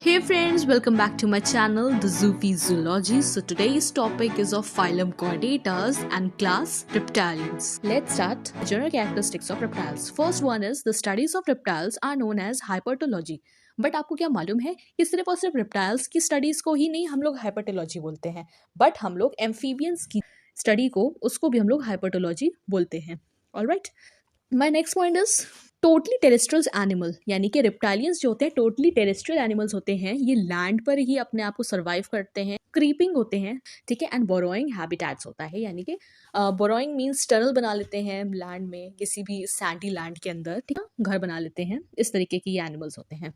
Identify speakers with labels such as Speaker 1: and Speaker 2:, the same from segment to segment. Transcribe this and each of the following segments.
Speaker 1: Hey friends, welcome back to my channel, The Zoopy Zoology. So today's topic is of phylum Chordatas and class Reptilians. Let's start. General characteristics of reptiles. First one is the studies of reptiles are known as hypertology. But आपको क्या मालूम है कि सिर्फ और सिर्फ reptiles की studies को ही नहीं हम लोग हाइपरटोलॉजी बोलते हैं, बट हम लोग एम्फीबियंस की स्टडी को उसको भी हम लोग हाइपरटोलॉजी बोलते हैं. Alright, my next point is totally terrestrial animal, यानी कि रेप्टालियंस जो होते हैं टोटली टेरेस्ट्रियल एनिमल्स होते हैं. ये लैंड पर ही अपने आप को सर्वाइव करते हैं, क्रीपिंग होते हैं, ठीक है, एंड बोरोइंग हैबिटेट्स होता है, यानी कि बोरोइंग मीन्स टनल बना लेते हैं लैंड में, किसी भी सैंडी लैंड के अंदर, ठीक है, घर बना लेते हैं. इस तरीके के ये एनिमल्स होते हैं.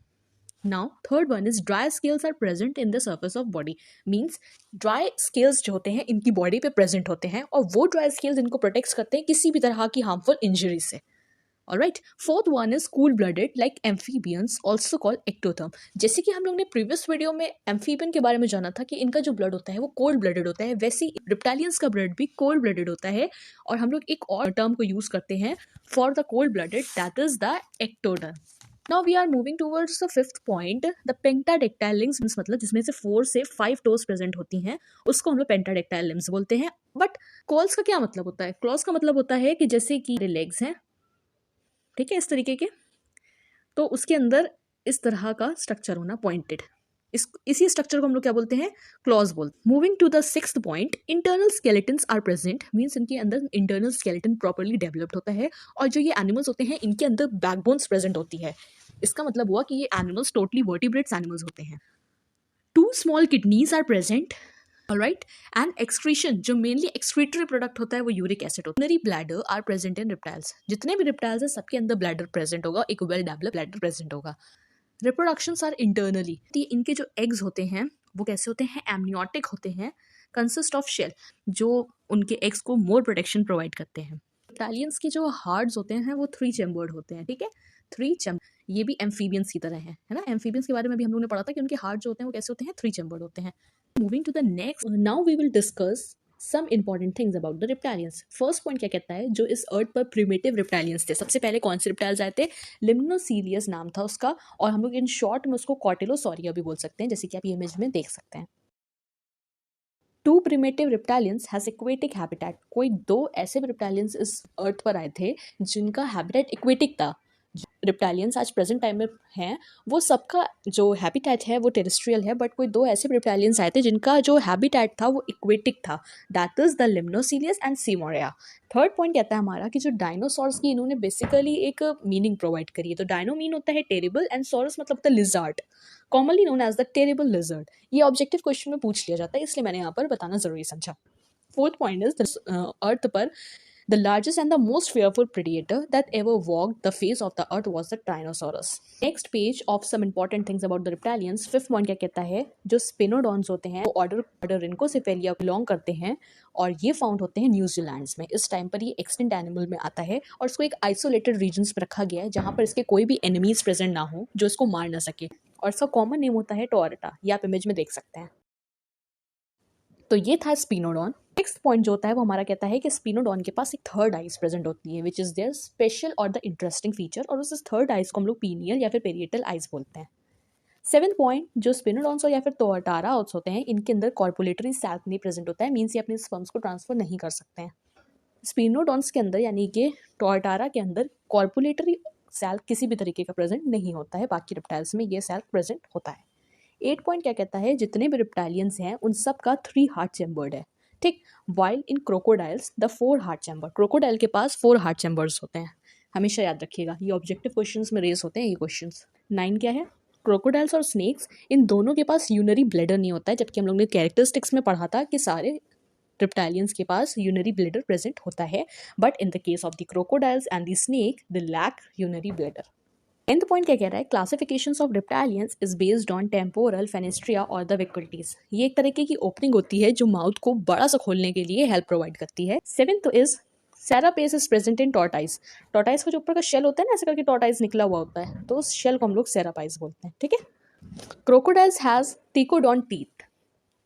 Speaker 1: Now third one is dry scales are present in the surface of body. Means dry scales जो होते हैं इनकी बॉडी पे प्रेजेंट होते हैं और वो ड्राई स्केल्स इनको प्रोटेक्ट करते हैं किसी भी तरह की हार्मफुल इंजरी से. Alright, fourth one is cool-blooded like amphibians, also called ectotherm. जैसे कि हम लोग ने प्रीवियस वीडियो में एम्फीबियन के बारे में जाना था कि इनका जो ब्लड होता है वो कोल्ड ब्लडेड होता है, वैसे ही रिप्टालियंस का ब्लड भी कोल्ड ब्लडेड होता है. और हम लोग एक और टर्म को यूज करते हैं for the cold blooded, that is the ectoderm. Now we are moving towards the fifth point, the pentadactyl limbs, मतलब जिसमें से 4 से 5 टोज प्रेजेंट होती हैं, उसको हम लोग पेंटाडेक्टाइल लिम्स बोलते हैं. बट क्लॉज का क्या मतलब होता है? क्लॉज का मतलब होता है कि जैसे कि लेग्स हैं, ठीक है, इस तरीके के, तो उसके अंदर इस तरह का स्ट्रक्चर होना पॉइंटेड, इसी स्ट्रक्चर को हम लोग क्या बोलते हैं? क्लॉज बोलते हैं. Moving to the sixth point, internal skeletons are present. Means इनके अंदर इंटरनल स्केलेटन प्रॉपर्ली डेवलप्ड होता है और जो ये एनिमल्स होते हैं इनके अंदर बैकबोन्स प्रेजेंट होती है. इसका मतलब हुआ कि ये एनिमल्स टोटली वर्टिब्रेट्स एनिमल्स होते हैं. 2 small kidneys are present. Alright, and excretion, जो मेनली एक्सक्रीटरी प्रोडक्ट होता है वो यूरिक एसिड होता है. Urinary bladder are present in reptiles. जितने भी रिप्टाइल्स हैं सबके अंदर ब्लैडर प्रेजेंट होगा, एक वेल डेवलप्ड ब्लैडर प्रेजेंट होगा. Reproductions are internally. इनके जो एग्स होते हैं वो कैसे होते हैं? एमनियोटिक होते हैं, कंसिस्ट ऑफ शेल, जो उनके एग्स को मोर प्रोटेक्शन प्रोवाइड करते हैं. रिप्टालियंस के जो हार्ट्स होते हैं वो 3 चैम्बर्ड होते हैं, ठीक है, 3 चैम्बर. ये भी एम्फीबियंस की तरह है ना. एम्फीबियंस के बारे में भी हम लोगों ने पढ़ा था कि उनके हार्ट जो होते हैं वो कैसे होते हैं? 3 चैम्बर्ड होते हैं. Moving to the next, now we will discuss some important things about the reptilians. First point क्या कहता है? जो इस अर्थ पर प्रिमिटिव रिप्टालियंस थे, सबसे पहले कौन से रिप्टाइल्स आए थे? लिम्नोसीलियस नाम था उसका, और हम लोग इन शॉर्ट में उसको कॉटिलोसॉरिया भी बोल सकते हैं, जैसे कि आप इमेज में देख सकते हैं. 2 प्रिमिटिव रिप्टालियंस हैज एक्वेटिक हैबिटेट. कोई 2 ऐसे रिप्टालियंस इस अर्थ पर आए थे जिनका हैबिटेट एक्वेटिक था. रिप्टालियंस आज प्रेजेंट टाइम में हैं वो सबका जो हैबिटेट है वो टेरेस्ट्रियल है, बट कोई 2 ऐसे रिप्टालियंस आए थे जिनका जो हैबिटेट था वो इक्वेटिक था, that is the Limnoscelis and Seymouria. Third point कहता है हमारा कि जो डायनासोर्स की इन्होंने बेसिकली एक मीनिंग प्रोवाइड करी है. तो डायनो मीन होता है टेरेबल एंड सॉरस मतलब होता है lizard, commonly known as the terrible lizard. ये ऑब्जेक्टिव क्वेश्चन में पूछ लिया जाता है, इसलिए मैंने यहाँ पर बताना जरूरी समझा. फोर्थ पॉइंट इज अर्थ पर the largest and the most fearful predator that ever walked the face of the earth was the Tyrannosaurus. Next page of some important things about the reptilians. Fifth point क्या कहता है? जो स्पिनोडॉन्स होते हैं वो order रिंकोसेफेलिया belong करते हैं और ये फाउंड होते हैं न्यूजीलैंड में. इस टाइम पर ये एक्सटिंक्ट एनिमल में आता है और इसको एक आइसोलेटेड रीजन्स पर रखा गया है जहाँ पर इसके कोई भी एनिमीज प्रेजेंट ना हो जो इसको मार ना सके, और इसका कॉमन नेम होता है टोरटा. ये आप इमेज में देख सकते हैं. तो ये था स्पिनोडॉन. नेक्स्ट पॉइंट जो होता है वो हमारा कहता है कि स्पिनोडॉन के पास एक थर्ड आइज प्रेजेंट होती है, विच इज देयर स्पेशल और द इंटरेस्टिंग फीचर, और उस थर्ड आइज को हम लोग पीनियल या फिर पेरिएटल आइज बोलते हैं. सेवेंथ पॉइंट, जो स्पिनोडॉन्स और या फिर टोरटारास होते हैं इनके अंदर कॉर्पुलेटरी सेल नहीं प्रेजेंट होता है. मीन्स ये अपने स्पर्म्स को ट्रांसफर नहीं कर सकते हैं. स्पिनोडॉन्स के अंदर यानी कि टोरटारा के अंदर कॉर्पुलेटरी सेल किसी भी तरीके का प्रेजेंट नहीं होता है, बाकी रिप्टाइल्स में ये सेल प्रेजेंट होता है. 8 पॉइंट क्या कहता है? जितने भी रिप्टालियंस हैं उन सब का 3 हार्ट चैम्बर्ड है, ठीक. While in crocodiles the 4 heart chamber. Crocodile के पास 4 हार्ट चैम्बर्स होते हैं, हमेशा याद रखिएगा, ये ऑब्जेक्टिव क्वेश्चंस में रेस होते हैं ये क्वेश्चंस. 9 क्या है? क्रोकोडाइल्स और स्नेक्स इन दोनों के पास यूनरी ब्लैडर नहीं होता है, जबकि हम लोग ने कैरेक्टरिस्टिक्स में पढ़ा था कि सारे रिप्टालियंस के पास यूनरी ब्लैडर प्रेजेंट होता है, but in the case of the crocodiles and the snake they lack urinary bladder. 10th point क्या कह रहा है? Classifications of reptilians is based on temporal fenestrae और द विक्वल्टीज. ये एक तरीके की ओपनिंग होती है जो माउथ को बड़ा सा खोलने के लिए हेल्प प्रोवाइड करती है. 7th is carapace is present in tortoise. Tortoise का जो ऊपर का शेल होता है ना, ऐसे करके टॉर्टाइज निकला हुआ होता है, तो उस शेल को हम लोग सेरापाइज बोलते हैं, ठीक है. Crocodiles has thecodont teeth.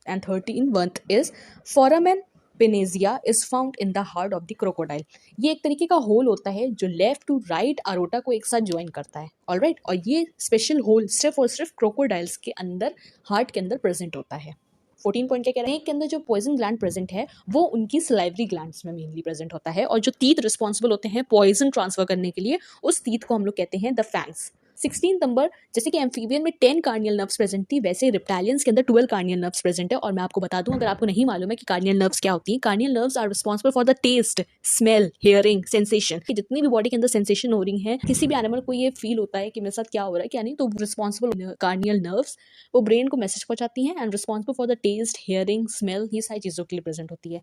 Speaker 1: And 13th is foramen panizzae is found in the heart of the crocodile. ये एक तरीके का होल होता है जो लेफ्ट टू राइट अरोटा को एक साथ ज्वाइन करता है, ऑलराइट। और ये स्पेशल होल सिर्फ और सिर्फ क्रोकोडाइल्स के अंदर, हार्ट के अंदर प्रेजेंट होता है। 14 पॉइंट क्या कह रहे हैं कि अंदर जो पॉइजन ग्लैंड प्रेजेंट है वो उनकी सलाइवरी ग्लैंड्स में मेनली प्रेजेंट होता है, और जो टीथ रिस्पॉन्सिबल होते हैं पॉइजन ट्रांसफर करने के लिए, उस टीथ को हम लोग कहते हैं द फैंग्स। 16 नंबर, जैसे कि एम्फीबियन में 10 कार्नियल नर्व्स प्रेजेंट थी, वैसे रिप्टालियंस के अंदर 12 कार्नियल नर्व्स प्रेजेंट है। और मैं आपको बता दूं, अगर आपको नहीं मालूम है कि कार्नियल नर्व्स क्या होती हैं, cranial nerves are responsible for the taste, smell, hearing, sensation. जितनी भी बॉडी के अंदर सेंसेशन हो रही है, किसी भी एनिमल को ये फील होता है कि मेरे साथ क्या हो रहा है क्या नहीं, तो रिस्पॉन्सिबल कार्नियल नर्व्स वो ब्रेन को मैसेज पहुंचाती हैं and responsible for the taste, hearing, smell, ये सारी चीज़ों के लिए प्रेजेंट होती है।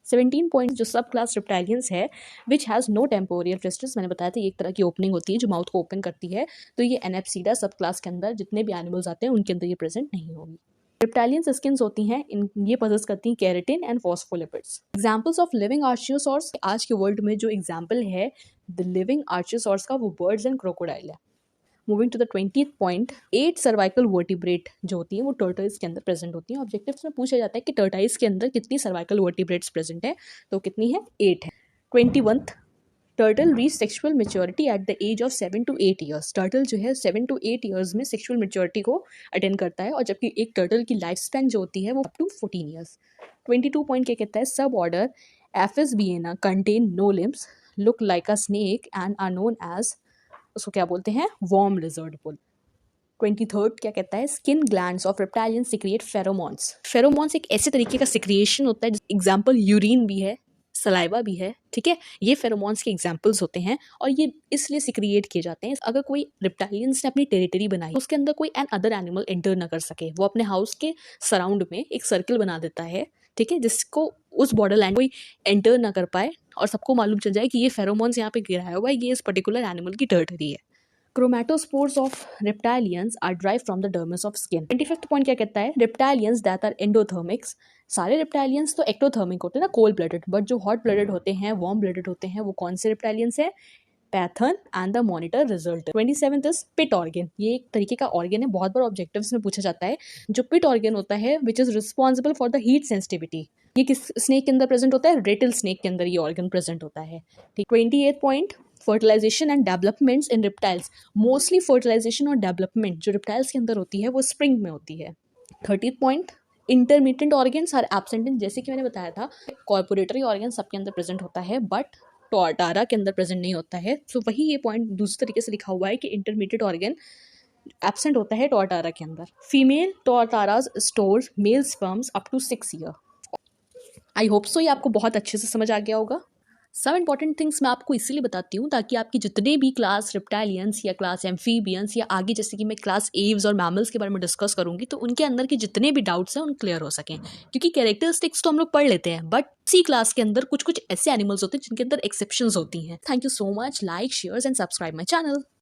Speaker 1: 17 पॉइंट जो सब क्लास रिप्टाइलियंस है विच हैज़ नो टेम्पोरियल फेस्टिस, मैंने बताया था ये एक तरह की ओपनिंग होती है जो माउथ को ओपन करती है, तो ये एनेप्सीडा सब क्लास के अंदर जितने भी एनिमल्स आते हैं उनके अंदर ये प्रेजेंट नहीं होगी। रिप्टाइलियंस स्किन्स होती हैं, ये पजेस करती हैं keratin and phospholipids. Examples of living archosaurs, आज के वर्ल्ड में जो एग्जांपल है द लिविंग आर्चियोसॉर्स का, वो बर्ड्स एंड क्रोकोडाइल है। Moving to the 20th point, 8 cervical vertebrate जो होती है वो टर्टल्स के अंदर प्रेजेंट होती हैं। ऑब्जेक्टिव्स में पूछा जाता है कि टर्टाइल्स के अंदर कितनी सर्वाइकल वर्टिब्रेट्स प्रेजेंट है, तो कितनी है, 8 है। 21th, turtle reach sexual maturity at the age of 7 to 8 years. Turtle जो है 7 to 8 ईयर्स में सेक्सुअल मेच्योरिटी को अटेंड करता है, और जबकि एक टर्टल की लाइफ स्पैन जो होती है वो अप टू 14 ईयर्स। 22 पॉइंट क्या कहता है, suborder Amphisbaena contain no limbs, look like a snake and are known as, उसको क्या बोलते हैं, वॉर्म लिजर्ड बुल। 23rd क्या कहता है, skin glands of reptilian secrete pheromones. Pheromones एक ऐसे तरीके का सिक्रिएशन होता है, एग्जाम्पल यूरिन भी है, सलाइवा भी है, ठीक है, ये फेरोमोन्स के एग्जाम्पल्स होते हैं, और ये इसलिए सिक्रिएट किए जाते हैं अगर कोई रिप्टाइलियंस ने अपनी टेरिटरी बनाई, उसके अंदर कोई एन अदर एनिमल एंटर ना कर सके, वो अपने हाउस के सराउंड में एक सर्कल बना देता है, ठीक है, जिसको उस बॉर्डर लैंड कोई एंटर ना कर पाए, और सबको मालूम चल जाए कि ये फेरोमोन्स यहाँ पे गिराया हुआ है, ये इस पर्टिकुलर एनिमल की टेरिटरी है। Chromatophores of reptilians are drive from the dermis of skin. 25th point क्या कहता है, रेप्टाइलियंस दैट आर एंडोथर्मिक्स। सारे रेप्टाइलियंस तो एक्टोथर्मिक होते हैं ना, कोल्ड ब्लडेड, बट जो हॉट ब्लडेड होते हैं, वार्म ब्लडेड होते हैं, वो कौन से रेप्टाइलियंस है, python and the monitor lizard. 27th is pit organ, ये एक तरीके का ऑर्गन है, बहुत बार ऑब्जेक्टिव्स में पूछा जाता है। जो पिट ऑर्गन होता है which is responsible for the heat sensitivity, ये किस स्नेक के अंदर प्रेजेंट होता है, रेटल स्नेक के अंदर ये ऑर्गन प्रेजेंट होता है, ठीक। 28th point, fertilization and developments in reptiles. Mostly fertilization और डेवलपमेंट जो रिप्टाइल्स के अंदर होती है वो स्प्रिंग में होती है। 30th point, intermediate organs are absent in, जैसे कि मैंने बताया था कॉर्पोरेटरी ऑर्गन सबके अंदर प्रेजेंट होता है, बट टोर्टारा के अंदर प्रेजेंट नहीं होता है। तो वही ये पॉइंट दूसरे तरीके से लिखा हुआ है कि इंटरमीडिएट ऑर्गन एब्सेंट होता है टोर्टारा के अंदर। Female tuataras store male sperms up to 6 year. I hope so ये आपको बहुत अच्छे से समझ आ गया होगा। सब इंपॉर्टेंट थिंग्स मैं आपको इसीलिए बताती हूँ ताकि आपकी जितने भी क्लास रिप्टाइलियंस या क्लास एम्फीबियंस या आगे जैसे कि मैं क्लास एव्स और मैमल्स के बारे में डिस्कस करूँगी तो उनके अंदर के जितने भी डाउट्स हैं उन क्लियर हो सकें, क्योंकि कैरेक्टरिस्टिक्स तो हम लोग पढ़ लेते हैं बट सी क्लास के अंदर कुछ कुछ ऐसे एनिमल्स होते हैं जिनके अंदर एक्सेप्शंस होती हैं। Thank you so much, like share and subscribe my channel.